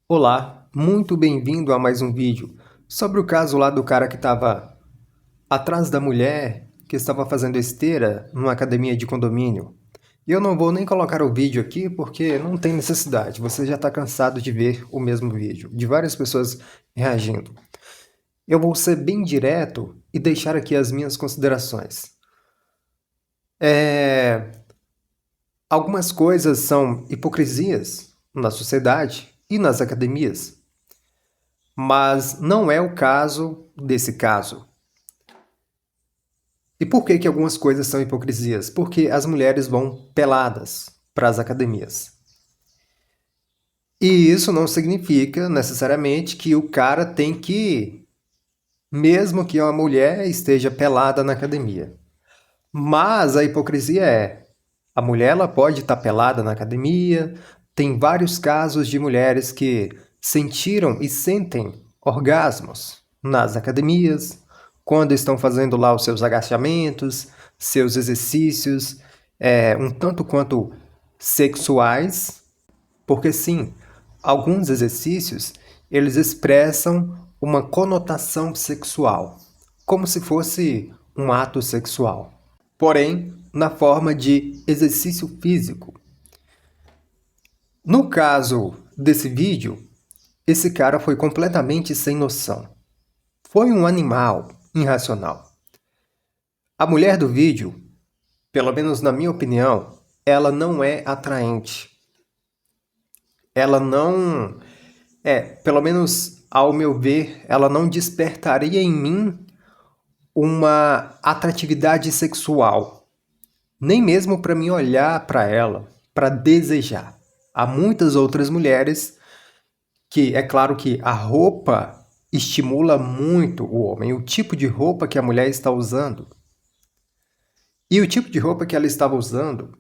Olá, muito bem-vindo a mais um vídeo sobre o caso lá do cara que estava atrás da mulher que estava fazendo esteira numa academia de condomínio. E eu não vou nem colocar o vídeo aqui porque não tem necessidade, você já está cansado de ver o mesmo vídeo, de várias pessoas reagindo. Eu vou ser bem direto e deixar aqui as minhas considerações. Algumas coisas são hipocrisias na sociedade e nas academias. Mas não é o caso desse caso. E por que algumas coisas são hipocrisias? Porque as mulheres vão peladas para as academias. E isso não significa necessariamente que o cara tem que ir, mesmo que uma mulher esteja pelada na academia. Mas a hipocrisia é: a mulher ela pode estar pelada na academia. Tem vários casos de mulheres que sentiram e sentem orgasmos nas academias, quando estão fazendo lá os seus agachamentos, seus exercícios, um tanto quanto sexuais, porque sim, alguns exercícios eles expressam uma conotação sexual, como se fosse um ato sexual, porém na forma de exercício físico. No caso desse vídeo, esse cara foi completamente sem noção. Foi um animal irracional. A mulher do vídeo, pelo menos na minha opinião, ela não é atraente. Ela não pelo menos ao meu ver, ela não despertaria em mim uma atratividade sexual, nem mesmo para mim olhar para ela, para desejar. Há muitas outras mulheres que, é claro que a roupa estimula muito o homem, o tipo de roupa que a mulher está usando. E o tipo de roupa que ela estava usando,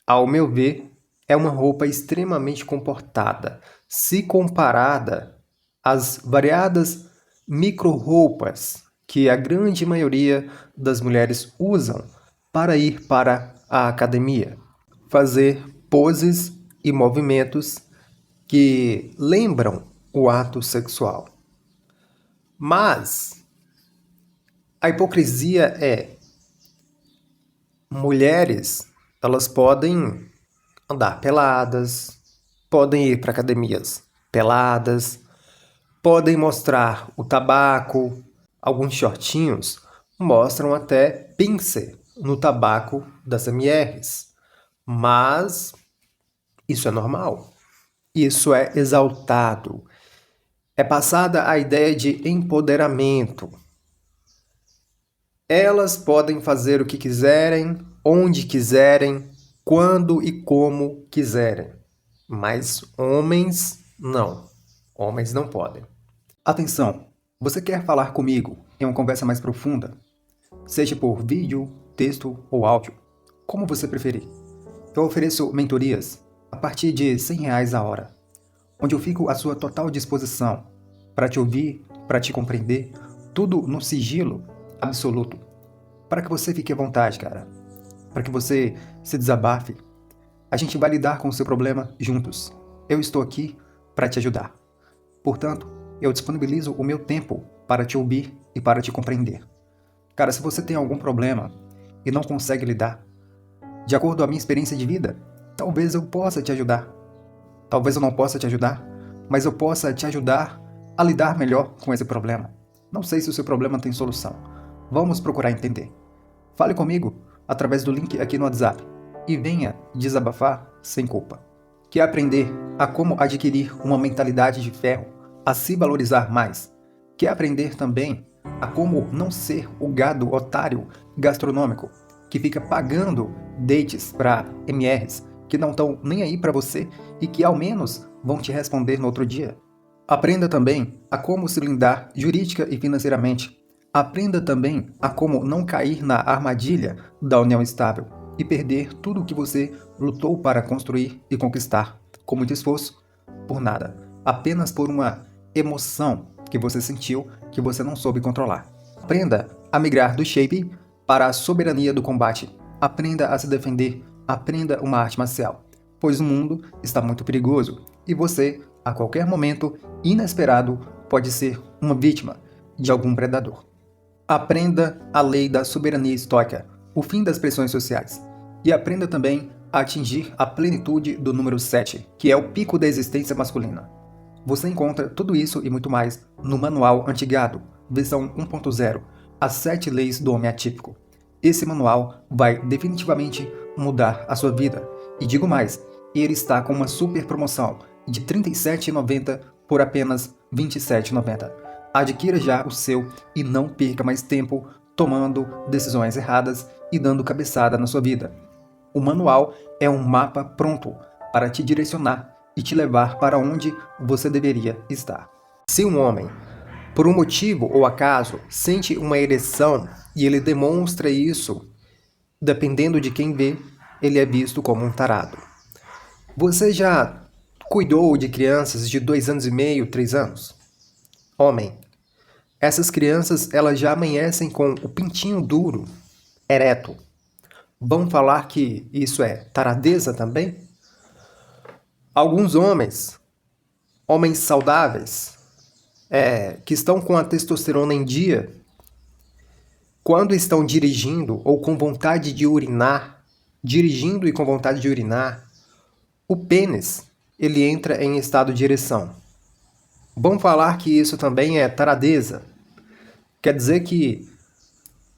ao meu ver, é uma roupa extremamente comportada, se comparada às variadas micro-roupas que a grande maioria das mulheres usam para ir para a academia, fazer poses e movimentos que lembram o ato sexual. Mas a hipocrisia é: mulheres, elas podem andar peladas, podem ir para academias peladas, podem mostrar o tabaco, alguns shortinhos mostram até pincer no tabaco das MRs. Mas isso é normal, isso é exaltado, é passada a ideia de empoderamento. Elas podem fazer o que quiserem, onde quiserem, quando e como quiserem. Mas homens não. Homens não podem. Atenção! Você quer falar comigo em uma conversa mais profunda? Seja por vídeo, texto ou áudio, como você preferir. Eu ofereço mentorias a partir de R$ 100 a hora, onde eu fico à sua total disposição para te ouvir, para te compreender, tudo no sigilo absoluto, para que você fique à vontade, cara, para que você se desabafe. A gente vai lidar com o seu problema juntos. Eu estou aqui para te ajudar. Portanto, eu disponibilizo o meu tempo para te ouvir e para te compreender. Cara, se você tem algum problema e não consegue lidar, de acordo com a minha experiência de vida, talvez eu possa te ajudar. Talvez eu não possa te ajudar, mas eu possa te ajudar a lidar melhor com esse problema. Não sei se o seu problema tem solução. Vamos procurar entender. Fale comigo através do link aqui no WhatsApp e venha desabafar sem culpa. Quer aprender a como adquirir uma mentalidade de ferro, a se valorizar mais? Quer aprender também a como não ser o gado otário gastronômico que fica pagando dates para MRs que não estão nem aí para você e que ao menos vão te responder no outro dia? Aprenda também a como se blindar jurídica e financeiramente. Aprenda também a como não cair na armadilha da união estável e perder tudo o que você lutou para construir e conquistar, com muito esforço, por nada, apenas por uma emoção que você sentiu que você não soube controlar. Aprenda a migrar do shape para a soberania do combate. Aprenda a se defender, aprenda uma arte marcial, pois o mundo está muito perigoso e você A qualquer momento, inesperado, pode ser uma vítima de algum predador. Aprenda a lei da soberania estoica, o fim das pressões sociais. E aprenda também a atingir a plenitude do número 7, que é o pico da existência masculina. Você encontra tudo isso e muito mais no Manual Antigado, versão 1.0, As 7 Leis do Homem Atípico. Esse manual vai definitivamente mudar a sua vida. E digo mais, ele está com uma super promoção de R$ 37,90 por apenas R$ 27,90. Adquira já o seu e não perca mais tempo tomando decisões erradas e dando cabeçada na sua vida. O manual é um mapa pronto para te direcionar e te levar para onde você deveria estar. Se um homem, por um motivo ou acaso, sente uma ereção e ele demonstra isso, dependendo de quem vê, ele é visto como um tarado. Você já cuidou de crianças de 2 anos e meio, 3 anos? Homem, essas crianças elas já amanhecem com o pintinho duro, ereto. Vão falar que isso é taradeza também? Alguns homens saudáveis, que estão com a testosterona em dia, quando estão dirigindo ou com vontade de urinar, dirigindo e com vontade de urinar, o pênis ele entra em estado de ereção. Vão falar que isso também é taradeza. Quer dizer que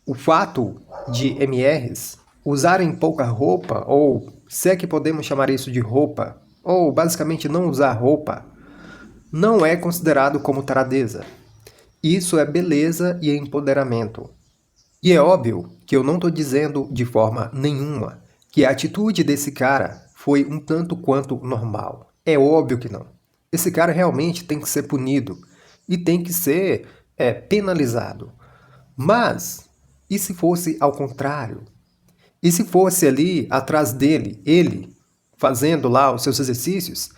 o fato de MRs usarem pouca roupa, ou se é que podemos chamar isso de roupa, ou basicamente não usar roupa, não é considerado como taradeza. Isso é beleza e empoderamento. E é óbvio que eu não estou dizendo de forma nenhuma que a atitude desse cara foi um tanto quanto normal. É óbvio que não. Esse cara realmente tem que ser punido e tem que ser penalizado. Mas, e se fosse ao contrário? E se fosse ali atrás dele, ele, fazendo lá os seus exercícios,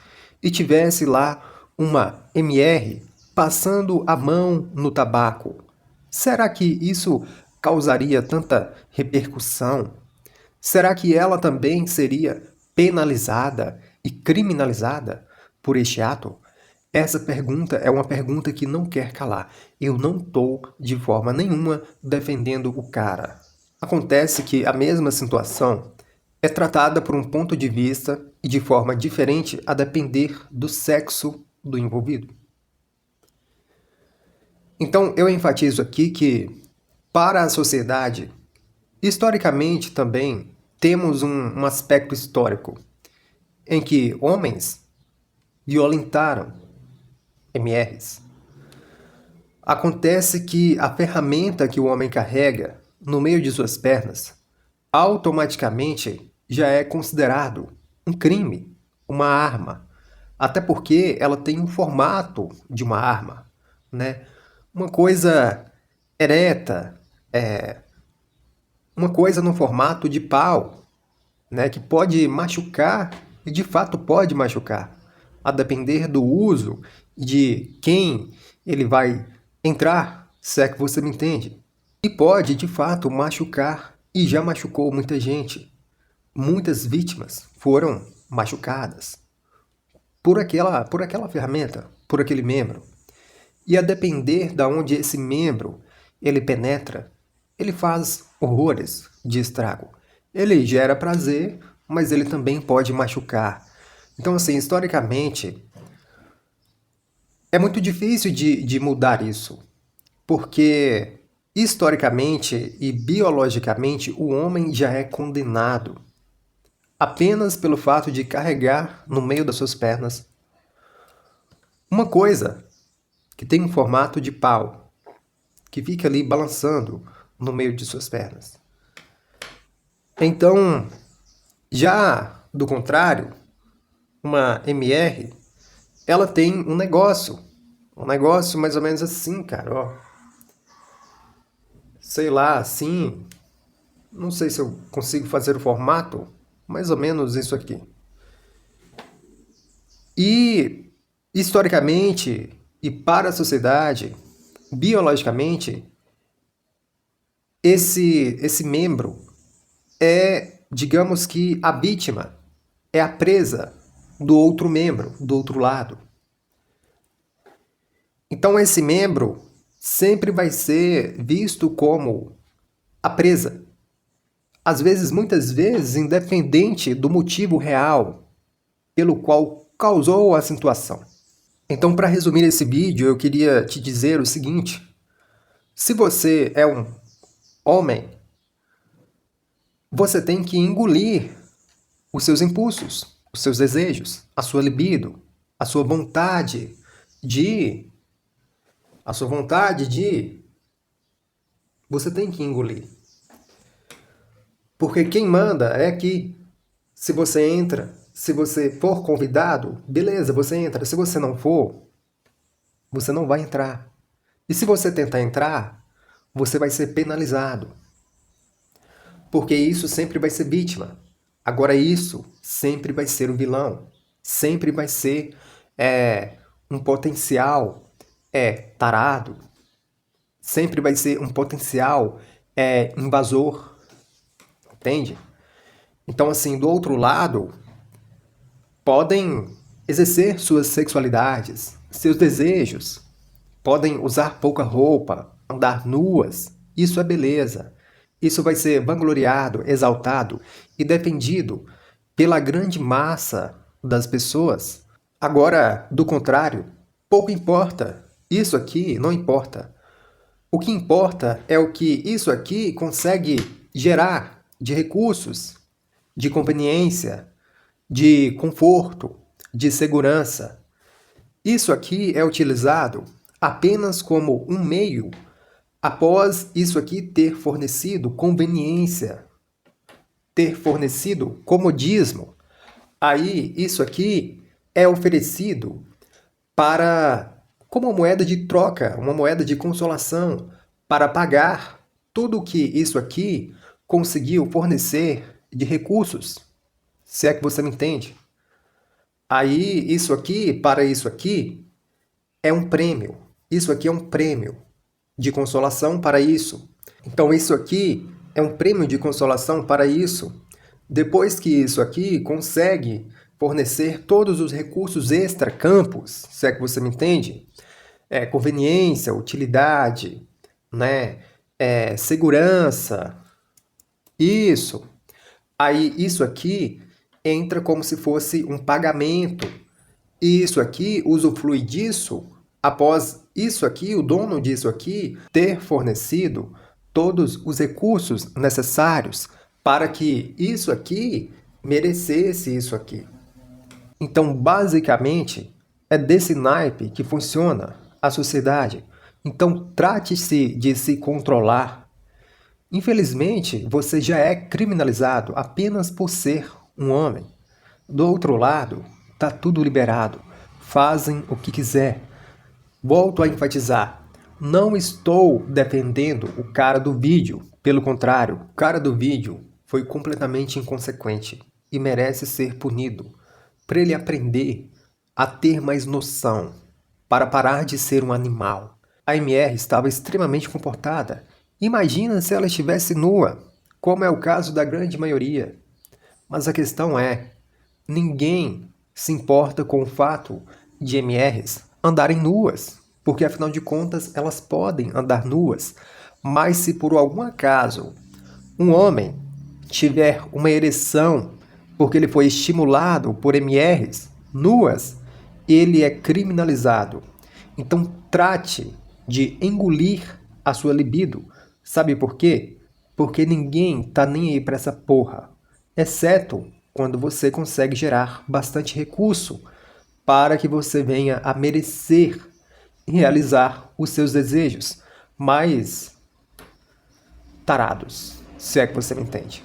e tivesse lá uma MR passando a mão no tabaco? Será que isso causaria tanta repercussão? Será que ela também seria penalizada e criminalizada por este ato? Essa pergunta é uma pergunta que não quer calar. Eu não estou, de forma nenhuma, defendendo o cara. Acontece que a mesma situação é tratada por um ponto de vista e de forma diferente a depender do sexo do envolvido. Então, eu enfatizo aqui que, para a sociedade, historicamente também temos um aspecto histórico em que homens violentaram MRs. Acontece que a ferramenta que o homem carrega no meio de suas pernas automaticamente já é considerado um crime, uma arma. Até porque ela tem um formato de uma arma, né? Uma coisa ereta, uma coisa no formato de pau, né? Que pode machucar, e de fato pode machucar, a depender do uso de quem ele vai entrar, se é que você me entende. E pode, de fato, machucar, e já machucou muita gente. Muitas vítimas foram machucadas por aquela ferramenta, por aquele membro. E a depender de onde esse membro ele penetra, ele faz horrores de estrago. Ele gera prazer, mas ele também pode machucar. Então, assim, historicamente, é muito difícil de mudar isso, porque historicamente e biologicamente o homem já é condenado apenas pelo fato de carregar no meio das suas pernas uma coisa que tem um formato de pau, que fica ali balançando no meio de suas pernas. Então, já do contrário, uma MR, ela tem um negócio mais ou menos assim, cara, ó. Sei lá, assim, não sei se eu consigo fazer o formato, mais ou menos isso aqui. E, historicamente, e para a sociedade, biologicamente, esse membro é, digamos que, a vítima, é a presa do outro membro, do outro lado. Então esse membro sempre vai ser visto como a presa. Às vezes, muitas vezes, independente do motivo real pelo qual causou a situação. Então, para resumir esse vídeo, eu queria te dizer o seguinte: se você é um homem, você tem que engolir os seus impulsos, os seus desejos, a sua libido, a sua vontade de... Você tem que engolir. Porque quem manda é aqui. Se você entra, se você for convidado, beleza, você entra. Se você não for, você não vai entrar. E se você tentar entrar, você vai ser penalizado. Porque isso sempre vai ser vítima. Agora isso sempre vai ser o vilão. Sempre vai ser um potencial tarado. Sempre vai ser um potencial invasor. Entende? Então, assim, do outro lado, podem exercer suas sexualidades, seus desejos, podem usar pouca roupa, andar nuas. Isso é beleza. Isso vai ser vangloriado, exaltado e defendido pela grande massa das pessoas. Agora, do contrário, pouco importa. Isso aqui não importa. O que importa é o que isso aqui consegue gerar de recursos, de conveniência, de conforto, de segurança. Isso aqui é utilizado apenas como um meio após isso aqui ter fornecido conveniência, ter fornecido comodismo. Aí isso aqui é oferecido como moeda de troca, uma moeda de consolação, para pagar tudo o que isso aqui conseguiu fornecer de recursos, se é que você me entende. Aí, para isso aqui, é um prêmio. Isso aqui é um prêmio de consolação para isso. Então, isso aqui é um prêmio de consolação para isso. Depois que isso aqui consegue fornecer todos os recursos extra-campos, se é que você me entende, conveniência, utilidade, né? Segurança, isso. Aí, isso aqui entra como se fosse um pagamento. E isso aqui usufrui disso após isso aqui, o dono disso aqui, ter fornecido todos os recursos necessários para que isso aqui merecesse isso aqui. Então, basicamente, é desse naipe que funciona a sociedade. Então, trate-se de se controlar. Infelizmente, você já é criminalizado apenas por ser um homem. Do outro lado, tá tudo liberado. Fazem o que quiser. Volto a enfatizar. Não estou defendendo o cara do vídeo. Pelo contrário, o cara do vídeo foi completamente inconsequente e merece ser punido, para ele aprender a ter mais noção, para parar de ser um animal. A MR estava extremamente comportada. Imagina se ela estivesse nua, como é o caso da grande maioria. Mas a questão é, ninguém se importa com o fato de MRs andarem nuas, porque afinal de contas elas podem andar nuas. Mas se por algum acaso um homem tiver uma ereção porque ele foi estimulado por MRs nuas, ele é criminalizado. Então trate de engolir a sua libido. Sabe por quê? Porque ninguém tá nem aí para essa porra, exceto quando você consegue gerar bastante recurso para que você venha a merecer realizar os seus desejos mais tarados, se é que você me entende.